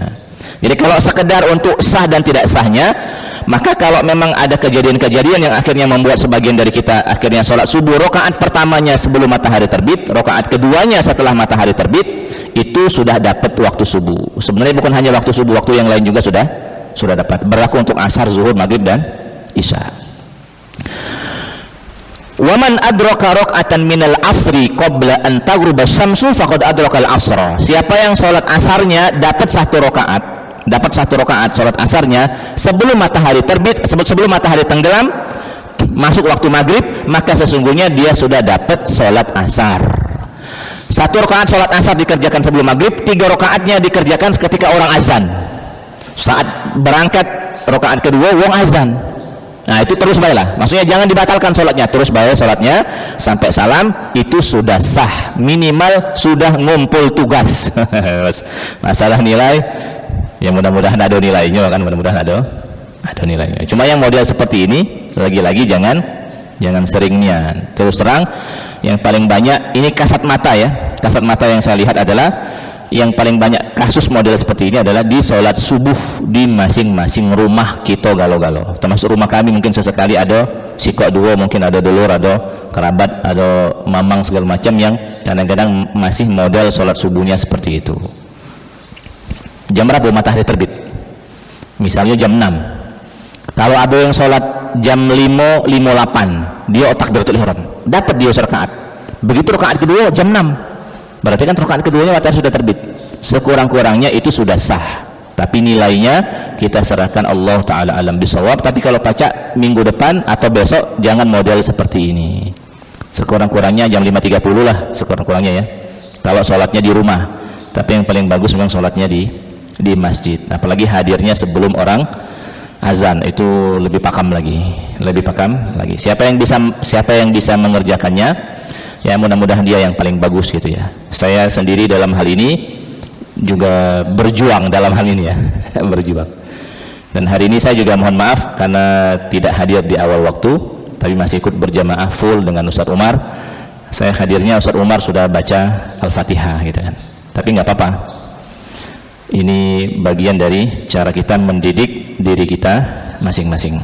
Jadi kalau sekedar untuk sah dan tidak sahnya, maka kalau memang ada kejadian-kejadian yang akhirnya membuat sebagian dari kita akhirnya sholat subuh rakaat pertamanya sebelum matahari terbit, rakaat keduanya setelah matahari terbit, itu sudah dapat waktu subuh. Sebenarnya bukan hanya waktu subuh, waktu yang lain juga sudah dapat. Berlaku untuk asar, zuhur, maghrib dan isya. Waman adraka raq'atan minal asri qabla an taghruba syamsu faqad adraka al-asra. Siapa yang sholat asarnya dapat 1 rakaat sholat asarnya sebelum matahari terbit, sebelum matahari tenggelam, masuk waktu maghrib, maka sesungguhnya dia sudah dapat sholat asar. 1 rakaat sholat asar dikerjakan sebelum maghrib, 3 rakaatnya dikerjakan ketika orang azan. Saat berangkat rakaat kedua wong azan. Nah itu terus baiklah, maksudnya jangan dibatalkan sholatnya, terus bayar sholatnya sampai salam, itu sudah sah, minimal sudah ngumpul tugas. Masalah nilai, ya mudah-mudahan ada nilainya kan, mudah-mudahan ada nilainya. Cuma yang model seperti ini, lagi-lagi jangan seringnya. Terus terang, yang paling banyak ini kasat mata ya, kasat mata yang saya lihat adalah yang paling banyak kasus model seperti ini adalah di sholat subuh di masing-masing rumah kita galau-galau. Termasuk rumah kami mungkin sesekali ada sikok dua, mungkin ada dulur, ada kerabat, ada mamang segala macam yang kadang-kadang masih model sholat subuhnya seperti itu. Jam berapa matahari terbit? Misalnya jam 6. Kalau ada yang sholat jam 5.58, dia takbiratul ihram, dapat dia rakaat. Begitu rakaat kedua jam 6. Berarti kan rakaat keduanya matahari sudah terbit. Sekurang-kurangnya itu sudah sah. Tapi nilainya kita serahkan Allah Ta'ala alam bisawab. Tapi kalau baca minggu depan atau besok jangan model seperti ini. Sekurang-kurangnya jam 5.30 lah, sekurang-kurangnya ya. Kalau sholatnya di rumah. Tapi yang paling bagus memang sholatnya di masjid. Apalagi hadirnya sebelum orang azan, itu lebih pakam lagi. Siapa yang bisa mengerjakannya? Ya mudah-mudahan dia yang paling bagus gitu ya. Saya sendiri dalam hal ini juga berjuang dalam hal ini ya. Berjuang. Dan hari ini saya juga mohon maaf karena tidak hadir di awal waktu, tapi masih ikut berjamaah full dengan Ustaz Umar. Saya hadirnya Ustaz Umar sudah baca Al-Fatihah gitu kan. Tapi nggak apa-apa. Ini bagian dari cara kita mendidik diri kita masing-masing.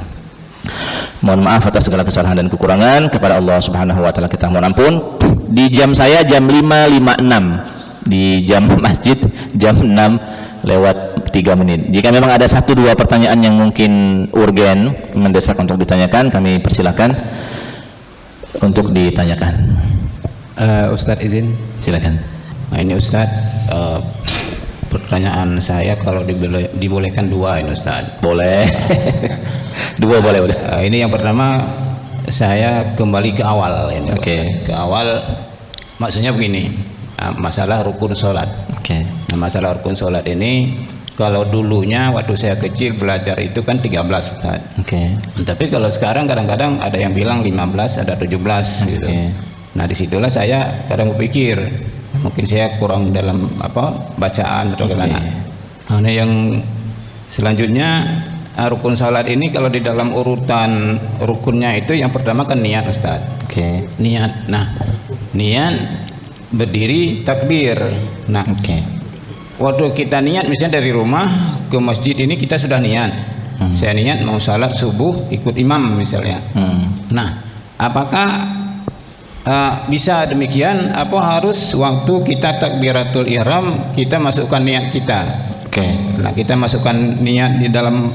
Mohon maaf atas segala kesalahan dan kekurangan, kepada Allah Subhanahu wa taala kita mohon ampun. Di jam saya jam 5.56, di jam masjid jam 6:03. Jika memang ada 1-2 pertanyaan yang mungkin urgen, mendesak untuk ditanyakan, kami persilakan untuk ditanyakan. Ustadz izin, silakan. Nah ini Ustadz, pertanyaan saya kalau dibolehkan 2 ini Ustadz. Boleh. 2 boleh. Ini yang pertama, saya kembali ke awal ini. Oke. Ke awal, maksudnya begini, masalah rukun sholat. Oke. Nah, masalah rukun sholat ini, kalau dulunya waktu saya kecil belajar itu kan 13 Ustaz. Oke. Tapi kalau sekarang kadang-kadang ada yang bilang 15, ada 17 gitu. Nah disitulah saya kadang berpikir, mungkin saya kurang dalam bacaan atau gimana. Nah yang selanjutnya, rukun salat ini kalau di dalam urutan rukunnya itu yang pertama kan niat Ustaz. Oke. Niat. Nah, niat berdiri takbir. Nah, waktu kita niat misalnya dari rumah ke masjid ini kita sudah niat. Saya niat mau salat subuh ikut imam misalnya. Nah, apakah bisa demikian? Apa harus waktu kita takbiratul ihram kita masukkan niat kita? Nah kita masukkan niat di dalam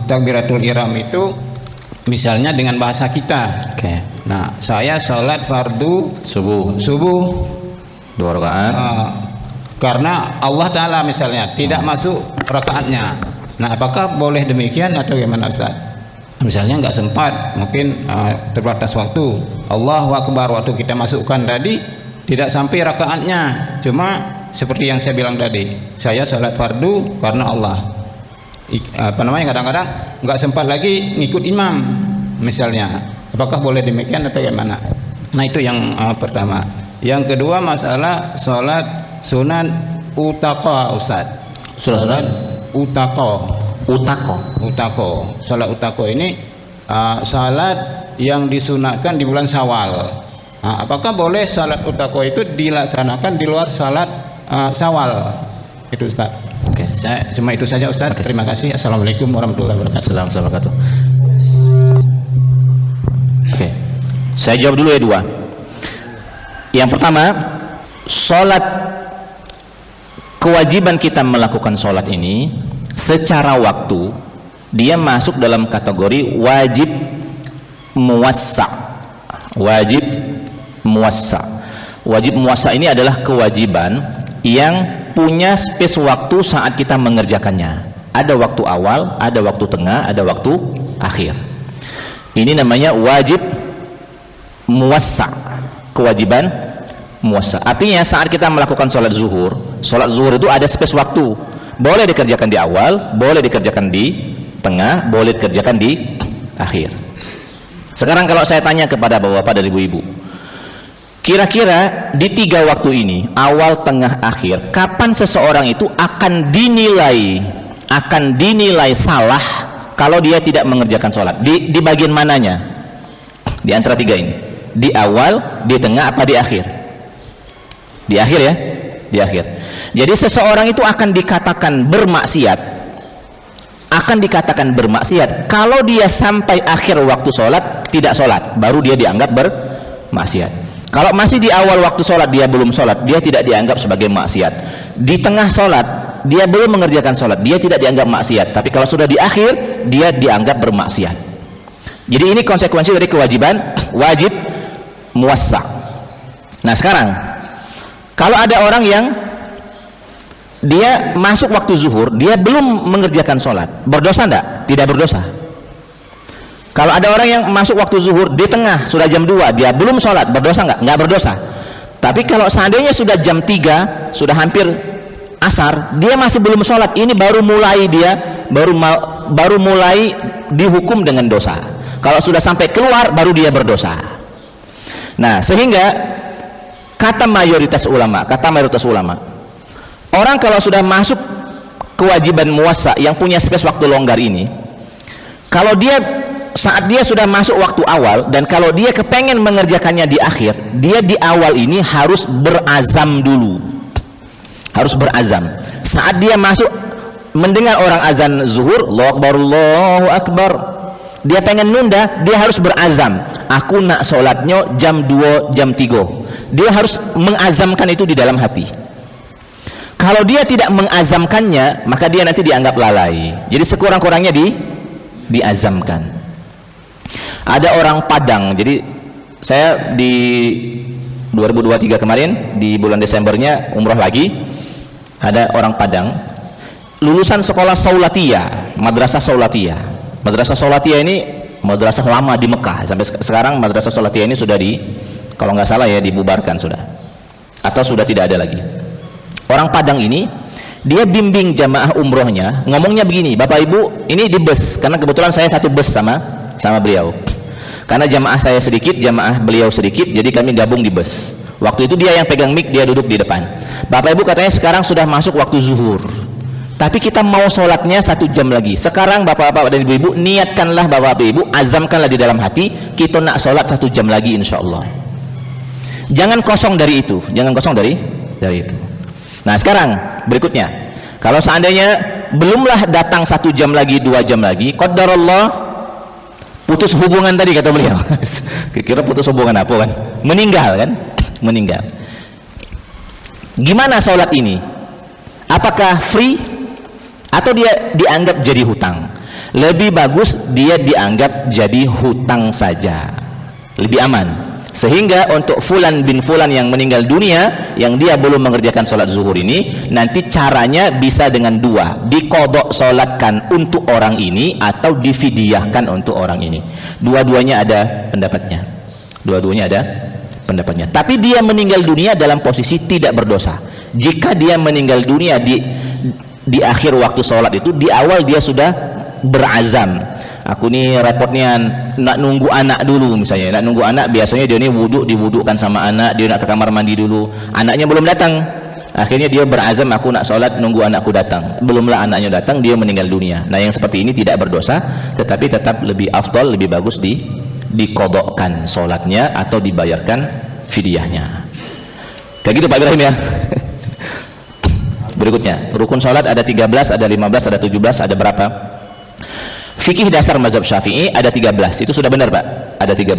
takbiratul ihram itu misalnya dengan bahasa kita. Nah saya sholat fardu subuh 2 rakaat karena Allah Ta'ala misalnya tidak masuk rakaatnya. Nah apakah boleh demikian atau gimana Ustaz? Misalnya nggak sempat, mungkin terbatas waktu, Allahu Akbar waktu kita masukkan tadi tidak sampai rakaatnya, cuma seperti yang saya bilang tadi, saya sholat fardu karena Allah. Kadang-kadang nggak sempat lagi ngikut imam misalnya. Apakah boleh demikian atau gimana? Nah itu yang pertama. Yang kedua masalah sholat sunat utaqo Ustaz. Sholat utaqo. Sholat utaqo ini sholat yang disunatkan di bulan Syawal. Nah, apakah boleh sholat utaqo itu dilaksanakan di luar sholat Syawal? Itu Ustaz. Saya cuma itu saja Ustaz. Terima kasih. Assalamualaikum warahmatullahi wabarakatuh. Assalamualaikum warahmatullahi wabarakatuh. Saya jawab dulu ya 2. Yang pertama, sholat, kewajiban kita melakukan sholat ini secara waktu dia masuk dalam kategori wajib muwassa. Wajib muwassa ini adalah kewajiban yang punya space waktu saat kita mengerjakannya. Ada waktu awal, ada waktu tengah, ada waktu akhir. Ini namanya wajib muwassa, kewajiban muwassa. Artinya saat kita melakukan sholat zuhur itu ada space waktu. Boleh dikerjakan di awal, boleh dikerjakan di tengah, boleh dikerjakan di akhir. Sekarang kalau saya tanya kepada bapak-bapak dan ibu-ibu, kira-kira di 3 waktu ini, awal, tengah, akhir, kapan seseorang itu akan dinilai salah kalau dia tidak mengerjakan sholat? Di bagian mananya? Di antara 3 ini, di awal, di tengah, apa di akhir? Di akhir ya, di akhir. Jadi seseorang itu akan dikatakan bermaksiat kalau dia sampai akhir waktu sholat tidak sholat, baru dia dianggap bermaksiat. Kalau masih di awal waktu sholat dia belum sholat, dia tidak dianggap sebagai maksiat. Di tengah sholat dia belum mengerjakan sholat, dia tidak dianggap maksiat. Tapi kalau sudah di akhir, dia dianggap bermaksiat. Jadi ini konsekuensi dari kewajiban wajib muwassa'. Nah sekarang, kalau ada orang yang dia masuk waktu zuhur, dia belum mengerjakan sholat, berdosa enggak? Tidak berdosa. Kalau ada orang yang masuk waktu zuhur di tengah, sudah jam 2, dia belum sholat, berdosa enggak? Enggak berdosa. Tapi kalau seandainya sudah jam 3, sudah hampir asar, dia masih belum sholat, ini baru mulai dihukum dengan dosa. Kalau sudah sampai keluar, baru dia berdosa. Nah sehingga kata mayoritas ulama, orang kalau sudah masuk kewajiban muwassa' yang punya space waktu longgar ini, kalau dia saat dia sudah masuk waktu awal, dan kalau dia kepengen mengerjakannya di akhir, dia di awal ini harus berazam dulu, harus berazam. Saat dia masuk mendengar orang azan zuhur, Allahu Akbar, Allahu Akbar, dia pengen nunda, dia harus berazam, aku nak sholatnya jam 2, jam 3. Dia harus mengazamkan itu di dalam hati. Kalau dia tidak mengazamkannya, maka dia nanti dianggap lalai. Jadi sekurang-kurangnya diazamkan. Ada orang Padang, jadi saya di 2023 kemarin, di bulan Desembernya umroh lagi, ada orang Padang, lulusan sekolah Saulatiyah, Madrasah Saulatiyah. Madrasah Saulatiyah ini madrasah lama di Mekah, sampai sekarang Madrasah Saulatiyah ini sudah kalau nggak salah ya, dibubarkan sudah, atau sudah tidak ada lagi. Orang Padang ini, dia bimbing jamaah umrohnya, ngomongnya begini, Bapak Ibu, ini di bus, karena kebetulan saya satu bus sama beliau, karena jamaah saya sedikit, jamaah beliau sedikit, jadi kami gabung di bus. Waktu itu dia yang pegang mic, dia duduk di depan. Bapak Ibu katanya sekarang sudah masuk waktu zuhur, tapi kita mau sholatnya 1 jam lagi. Sekarang Bapak-Bapak dan Ibu-Ibu, niatkanlah Bapak Ibu, azamkanlah di dalam hati, kita nak sholat 1 jam lagi insya Allah. Jangan kosong dari itu, jangan kosong dari itu. Nah sekarang berikutnya, kalau seandainya belumlah datang 1 jam lagi, 2 jam lagi, qadarullah, putus hubungan tadi kata beliau. Kira putus hubungan apa kan? Meninggal kan? Meninggal. Gimana sholat ini? Apakah free atau dia dianggap jadi hutang? Lebih bagus dia dianggap jadi hutang saja, lebih aman. Sehingga untuk fulan bin fulan yang meninggal dunia, yang dia belum mengerjakan sholat zuhur ini, nanti caranya bisa dengan 2, dikodok sholatkan untuk orang ini atau difidyahkan untuk orang ini. Dua-duanya ada pendapatnya, tapi dia meninggal dunia dalam posisi tidak berdosa. Jika dia meninggal dunia di akhir waktu sholat itu, di awal dia sudah berazam, aku nih repotnya nak nunggu anak dulu, misalnya nak nunggu anak, biasanya dia ini diwudukkan sama anak, dia nak ke kamar mandi dulu, anaknya belum datang, akhirnya dia berazam, aku nak sholat nunggu anakku datang, belumlah anaknya datang, dia meninggal dunia. Nah yang seperti ini tidak berdosa, tetapi tetap lebih afdal, lebih bagus dikodokkan sholatnya atau dibayarkan fidyahnya. Kayak gitu Pak Ibrahim ya. Berikutnya, rukun sholat ada 13, ada 15, ada 17, ada berapa? Fikih dasar mazhab Syafi'i ada 13, itu sudah benar Pak, ada 13.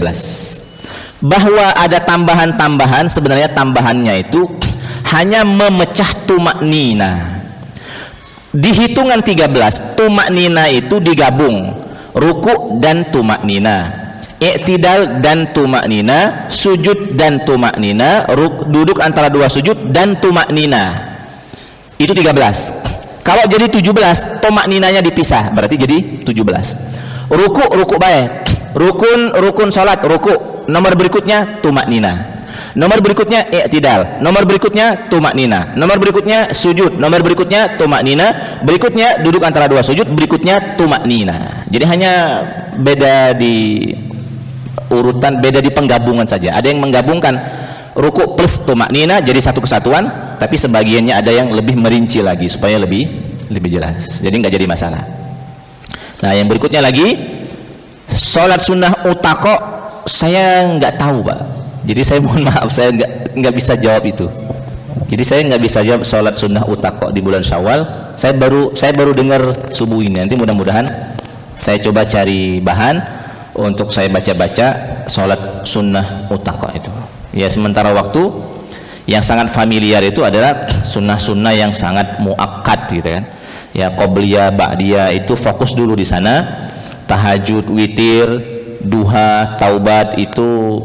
Bahwa ada tambahan-tambahan, sebenarnya tambahannya itu hanya memecah tumaknina. Di hitungan 13, tumaknina itu digabung, ruku dan tumaknina, i'tidal dan tumaknina, sujud dan tumaknina, duduk antara 2 sujud dan tumaknina. Itu 13. Kalau jadi 17, tumakninanya dipisah, berarti jadi 17. Ruku baik, rukun salat, ruku. Nomor berikutnya tumaknina, nomor berikutnya i'tidal, nomor berikutnya tumaknina, nomor berikutnya sujud, nomor berikutnya tumaknina, berikutnya duduk antara 2 sujud, berikutnya tumaknina. Jadi hanya beda di urutan, beda di penggabungan saja. Ada yang menggabungkan ruku plus tumaknina jadi satu kesatuan, tapi sebagiannya ada yang lebih merinci lagi supaya lebih jelas. Jadi nggak jadi masalah. Nah, yang berikutnya lagi, sholat sunnah utaqo, saya nggak tahu, Pak. Jadi saya mohon maaf, saya nggak bisa jawab itu. Jadi saya nggak bisa jawab sholat sunnah utaqo di bulan Syawal. Saya baru dengar subuh ini. Nanti mudah-mudahan saya coba cari bahan untuk saya baca-baca sholat sunnah utaqo itu. Ya, sementara waktu yang sangat familiar itu adalah sunnah-sunnah yang sangat muakkad gitu kan. Ya, qobliyah, ba'diyah itu fokus dulu di sana. Tahajud, witir, duha, taubat itu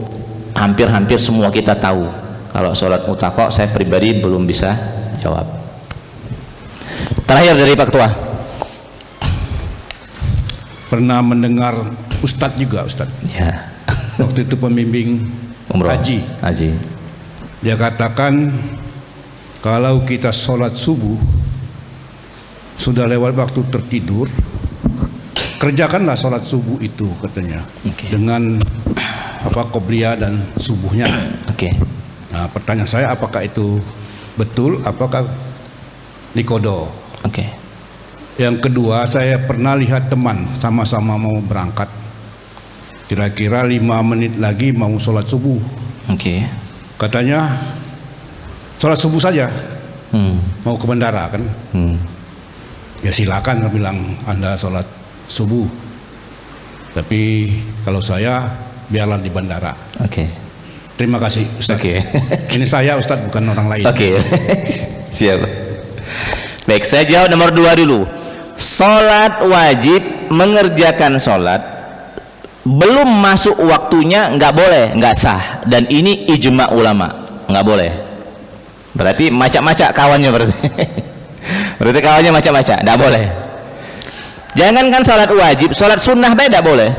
hampir-hampir semua kita tahu. Kalau sholat utaqo saya pribadi belum bisa jawab. Terakhir dari Pak Ketua. Pernah mendengar Ustadz juga, Ustadz. Ya. Waktu itu pembimbing Umroh. haji. Dia katakan kalau kita sholat subuh sudah lewat waktu tertidur, kerjakanlah sholat subuh itu katanya, dengan qobliyah dan subuhnya. Nah, pertanyaan saya, apakah itu betul? Apakah dikodo? Yang kedua, saya pernah lihat teman sama-sama mau berangkat, kira-kira 5 menit lagi mau sholat subuh. Katanya sholat subuh saja, mau ke bandara kan. Ya silakan, saya bilang, Anda sholat subuh, tapi kalau saya biarlah di bandara. Terima kasih, Ustaz. Ini saya, Ustaz, bukan orang lain. Siap. Baik, saya jawab nomor 2 dulu. Sholat wajib, mengerjakan sholat belum masuk waktunya nggak boleh, nggak sah, dan ini ijma ulama, nggak boleh. Berarti macak-macak kawannya berarti. Berarti kawannya macak-macak, nggak boleh. Jangankan sholat wajib, sholat sunnah beda boleh.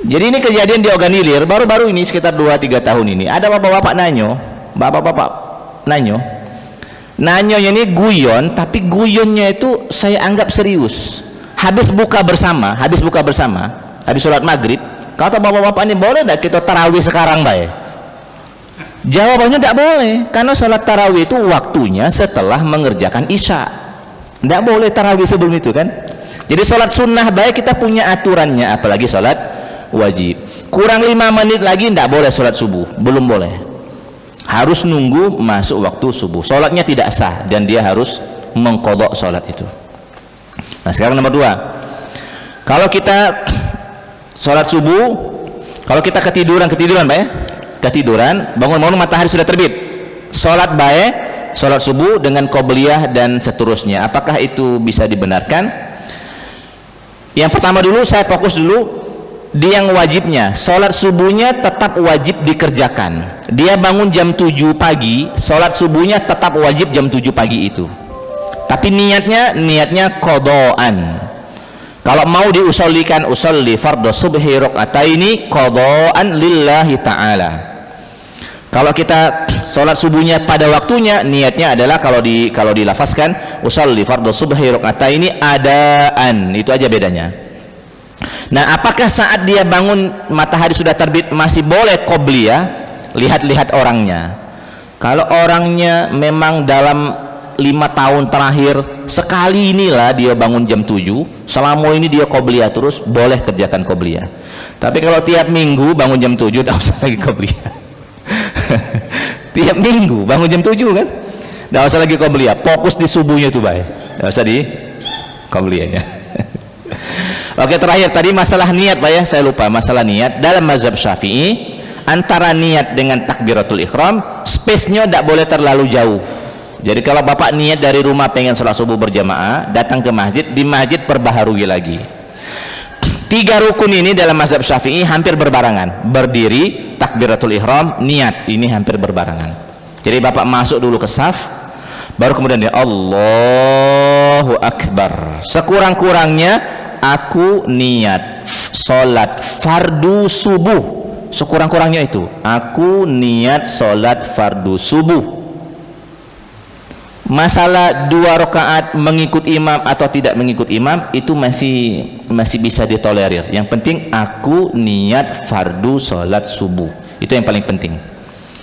Jadi ini kejadian di Oganilir baru-baru ini, sekitar 2-3 tahun ini. Ada bapak-bapak nanyonya ini guyon, tapi guyonnya itu saya anggap serius. Habis buka bersama, habis sholat maghrib, kata bapak-bapak ini, boleh tidak kita tarawih sekarang, baik? Jawabannya tidak boleh, karena sholat tarawih itu waktunya setelah mengerjakan isya. Tidak boleh tarawih sebelum itu kan. Jadi sholat sunnah baik kita punya aturannya, apalagi sholat wajib. Kurang 5 menit lagi tidak boleh sholat subuh, belum boleh. Harus nunggu masuk waktu subuh. Sholatnya tidak sah dan dia harus mengqadha sholat itu. Nah, sekarang nomor 2. Kalau kita sholat subuh, kalau kita ketiduran Pak ya, ketiduran, bangun matahari sudah terbit, sholat baik, sholat subuh dengan qobliyah dan seterusnya, apakah itu bisa dibenarkan? Yang pertama dulu, saya fokus dulu di yang wajibnya. Sholat subuhnya tetap wajib dikerjakan. Dia bangun jam 7 pagi, sholat subuhnya tetap wajib jam 7 pagi itu, tapi niatnya qadhaan. Kalau mau diusollikan, usolli fardhu subhi rakaataini qadhaan lillahi ta'ala. Kalau kita sholat subuhnya pada waktunya, niatnya adalah kalau dilafazkan usolli fardhu subhi rakaataini adaan, itu aja bedanya. Nah, apakah saat dia bangun matahari sudah terbit masih boleh qobliyah? Lihat orangnya. Kalau orangnya memang dalam 5 tahun terakhir sekali inilah dia bangun jam 7, selama ini dia qobliyah terus, boleh kerjakan qobliyah. Tapi kalau tiap minggu bangun jam 7, tidak usah lagi qobliyah. Tiap minggu bangun jam 7 kan, tidak usah lagi qobliyah, fokus di subuhnya itu baik, tidak usah di qobliyahnya. Oke, terakhir tadi masalah niat Pak ya, saya lupa masalah niat. Dalam mazhab Syafi'i, antara niat dengan takbiratul ihram, space-nya tidak boleh terlalu jauh. Jadi kalau Bapak niat dari rumah pengen sholat subuh berjamaah, datang ke masjid, di masjid perbaharui lagi. 3 rukun ini dalam mazhab Syafi'i hampir berbarengan. Berdiri, takbiratul ihram, niat, ini hampir berbarengan. Jadi Bapak masuk dulu ke saf, baru kemudian dia Allahu Akbar. Sekurang-kurangnya aku niat sholat fardu subuh, sekurang-kurangnya itu aku niat sholat fardu subuh. Masalah 2 rakaat mengikut imam atau tidak mengikut imam itu masih bisa ditolerir. Yang penting aku niat fardu salat subuh. Itu yang paling penting.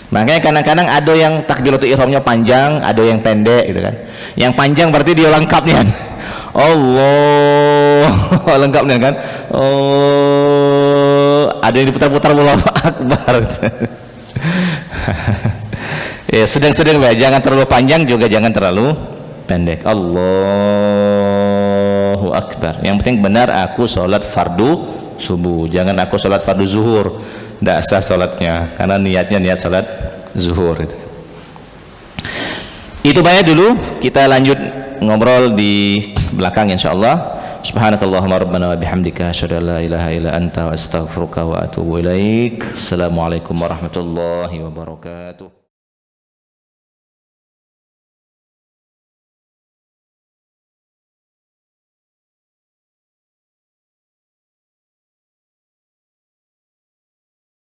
Makanya kadang-kadang ada yang takbiratul ihramnya panjang, ada yang pendek gitu kan. Yang panjang berarti dia lengkap nih kan. Allah lengkap nih kan. Oh, ada yang diputar-putar Allahu Akbar. Ya, sedang-sedang ya, jangan terlalu panjang juga jangan terlalu pendek. Allahu Akbar. Yang penting benar aku sholat fardu subuh, jangan aku sholat fardu zuhur, tidak sah sholatnya karena niatnya niat sholat zuhur. Itu banyak dulu, kita lanjut ngobrol di belakang insyaallah. Subhanakallahumma rabbana wa bihamdika asyhadu an la ilaha illa anta wa astaghfiruka wa atubu ilaik. Assalamualaikum warahmatullahi wabarakatuh.